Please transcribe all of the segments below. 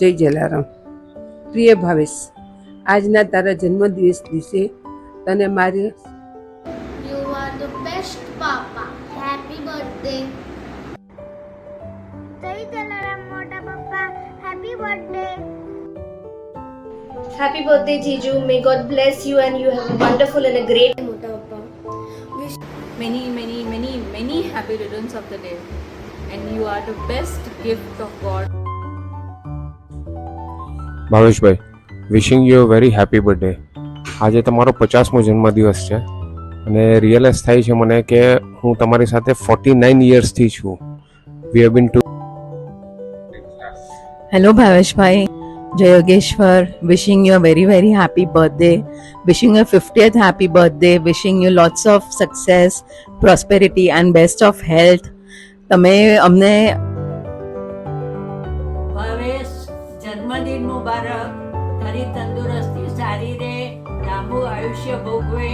જય જલારામ. પ્રિય ભાવેશ, આજના તારા જન્મદિવસ દિવસે તને મારી You are the best, Papa. Happy birthday. જય જલારામ મોટા પપ્પા, happy birthday. Happy birthday, Jiju. May God bless you and you have a wonderful and a great Mota Papa. Many happy returns of the day. And you are the best gift of God. Bhaveshbhai, wishing you a very happy birthday. આજે તમારો 50મો જન્મદિવસ છે અને realise થાય છે મને કે હું તમારી સાથે 49 યર્સથી છું. We have been two. Hello Bhaveshbhai, Jai Yogeshwar, wishing you a very happy birthday, wishing you a 50th happy birthday, wishing you lots of success, prosperity and best of health. તમે અમને ભાવેશ, જન્મદિન મુબારક. તારી તંદુરસ્તી સારી રહે, લાંબુ આયુષ્ય ભોગવે.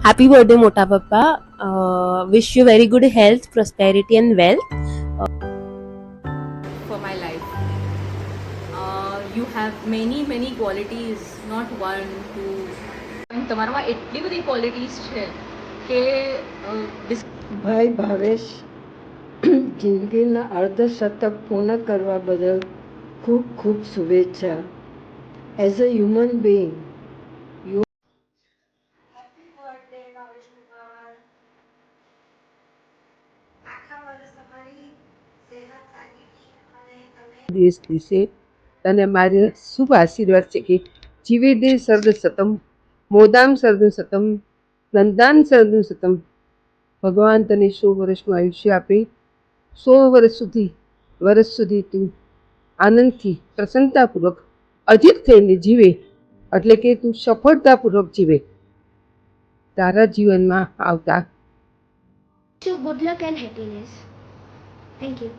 Happy birthday, Mota Papa. Wish you very good health, prosperity and wealth. For my life. You have many qualities, not one, two. તમારામાં એટલી બધી ક્વોલિટીઝ છે કે ભાઈ ભાવેશ, જિંદગીના અર્ધશતક પૂર્ણ કરવા બદલ ખૂબ ખૂબ શુભેચ્છા. As a human being you દિવસ દિવસે તને મારી શુભ આશીર્વાદ છે કે જીવે દે સર્દ સતમ, મોદામ સર્દ સતમ, નંદાન સર્દ સતમ. ભગવાન તને 100 વર્ષનું આયુષ્ય આપે. 100 વર્ષ સુધી તું આનંદથી પ્રસન્નતાપૂર્વક અધિક થઈને જીવે, એટલે કે તું સફળતાપૂર્વક જીવે. તારા જીવનમાં આવતા Wish you good luck and happiness. Thank you.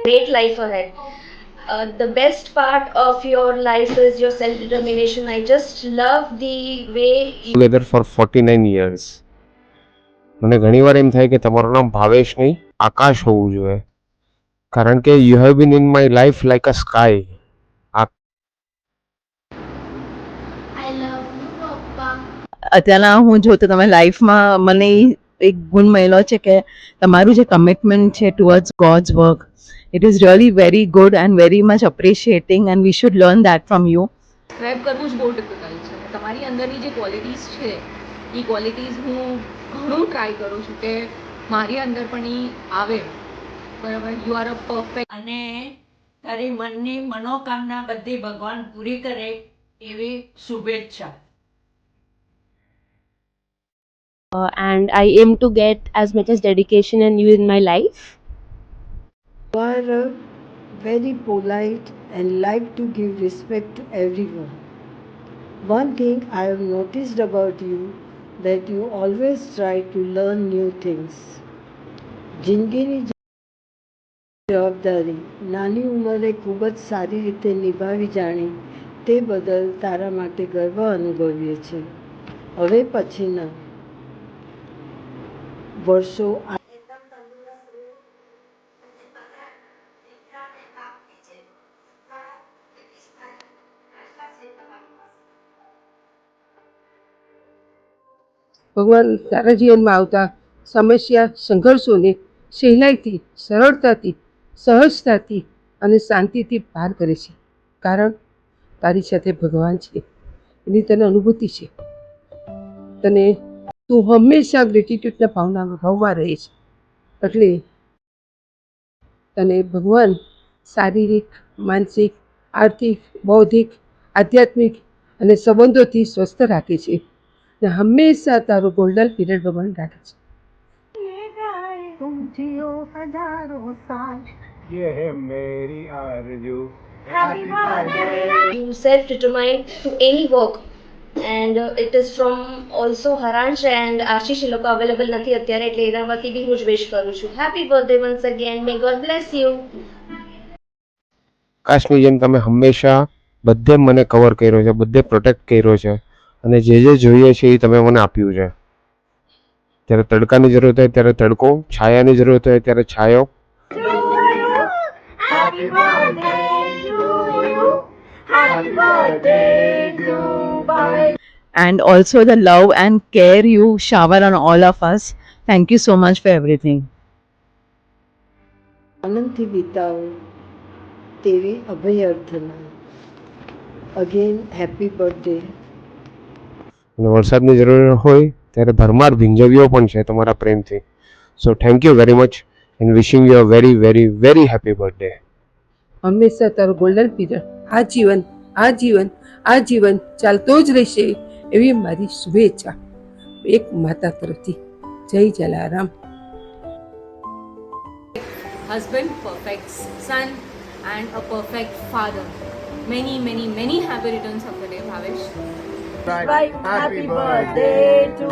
Great life ahead. The best part of your life is your self-determination. I just love the way you together four 49 years. મને ઘણીવાર એમ થાય કે તમારું નામ ભાવેશ નહીં, આકાશ હોવું જોઈએ, કારણ કે you have been in my life like a sky. I love you, Papa. અત્યારના હું જો તો તમે લાઈફમાં મને એક ગુણ મળેલો છે કે તમારું જે કમિટમેન્ટ છે towards God's work, it is really very good and very much appreciating and we should learn that from you. Subscribe કરવું જ બહુ ડિફિકલ્ટ છે. તમારી અંદરની જે ક્વોલિટીઝ છે એ ક્વોલિટીઝ હું ઘણું ટ્રાય કરું છું કે મારી અંદર પણ એ આવે. બરાબર, યુ આર અ પરફેક્ટ. અને તારી મનની મનોકામના બધી ભગવાન પૂરી કરે એવી શુભેચ્છા. and I aim to get as much as dedication and you in my life. Are very polite and like to give respect to everyone. One thing I have noticed about you that you always try to learn new things. જિંદગીની જવાબદારી નાની ઉંમરે ખૂબ જ સારી રીતે નિભાવી જાણી તે બદલ તારા માટે ગર્વ અનુભવીએ છીએ. હવે પછીના વર્ષો ભગવાન તારા જીવનમાં આવતા સમસ્યા સંઘર્ષોને સહેલાઈથી, સરળતાથી, સહજતાથી અને શાંતિથી પાર કરે છે, કારણ તારી સાથે ભગવાન છે, એની તને અનુભૂતિ છે. તને તું હંમેશા ગ્રેટિટ્યૂડના ભાવમાં રહે છે, એટલે તને ભગવાન શારીરિક, માનસિક, આર્થિક, બૌદ્ધિક, આધ્યાત્મિક અને સંબંધોથી સ્વસ્થ રાખે છે ને હંમેશા તારો ગોલ્ડન પીરિયડ ભગવાન રાખે છે. You self-determined to any work and it is from also Haransh and Ashish. એ લોકો અવેલેબલ નથી અત્યારે, એટલે એના વતી બી હું જ વિશ કરું છું. Happy birthday once again. May God bless you. આકાશની જેમ તમે હંમેશા બધે મને કવર કર્યો છે, બધે પ્રોટેક્ટ કર્યો છે અને જે જોઈએ છે એ તમે મને આપ્યું છે. જ્યારે તડકાની જરૂરત હોય ત્યારે તડકો, છાયાની જરૂરત હોય ત્યારે છાયો. And also the love and care you shower on all of us. Thank you so much for everything. આનંદથી વિતાવો તેવી અભય અર્થના. Again happy birthday. અને વરસાદની જરૂર હોય ત્યારે ભરમાર ભીંજવીઓ પણ છે તમારા પ્રેમથી. So thank you very much and wishing you a very very very happy birthday. હંમેશા તારો ગોલ્ડન પીરિયડ આ જીવન ચાલતો જ રહેશે એવી મારી શુભેચ્છા એક માતા તરફથી. જય Jalaram. Husband, perfect son, and a perfect father. Many, many, many happy returns of the day, Bhavesh. Happy birthday to